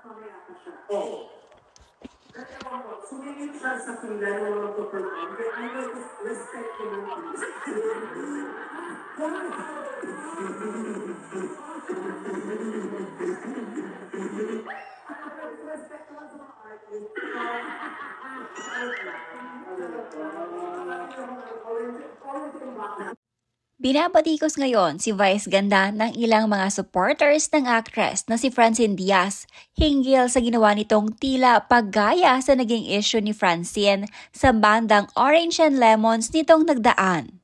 Oo. Sumingit siya sa pila na walang to-perform. Kaya I will respect him and respect naman sa mga artist. Binabatikos ngayon si Vice Ganda ng ilang mga supporters ng actress na si Francine Diaz hinggil sa ginawa nitong tila paggaya sa naging issue ni Francine sa bandang Orange and Lemons nitong nagdaan.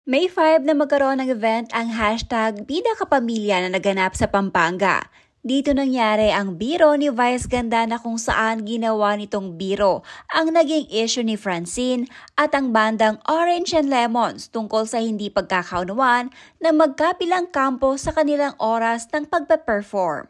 May 5 na magkaroon ng event ang hashtag Bida Kapamilya na naganap sa Pampanga. Dito nangyari ang biro ni Vice Ganda na kung saan ginawa nitong biro ang naging issue ni Francine at ang bandang Orange and Lemons tungkol sa hindi pagkakaunawan na magkabilang kampo sa kanilang oras ng pagpe-perform.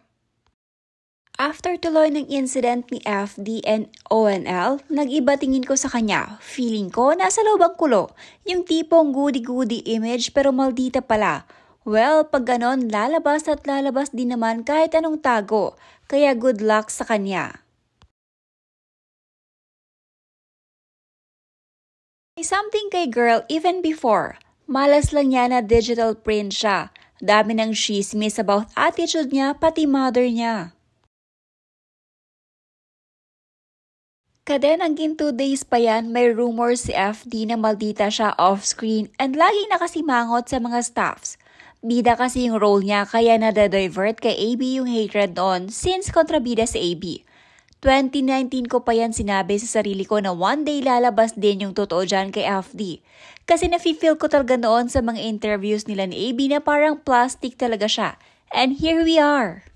After tuloy ng incident ni FD and ONL, nag-iba tingin ko sa kanya. Feeling ko nasa loob ang kulo, yung tipong goody-goody image pero maldita pala. Well, pag ganon, lalabas at lalabas din naman kahit anong tago, kaya good luck sa kanya. May something kay girl even before. Malas lang niya na digital print siya. Dami ng chismis about attitude niya pati mother niya. Kadenangin 2 days pa yan, may rumors si FD na maldita siya off-screen and laging nakasimangot sa mga staffs. Bida kasi yung role niya kaya nada-divert kay AB yung hatred noon since kontrabida si AB. 2019 ko pa yan sinabi sa sarili ko na one day lalabas din yung totoo dyan kay FD. Kasi nafe-feel ko talaga noon sa mga interviews nila ni AB na parang plastic talaga siya. And here we are!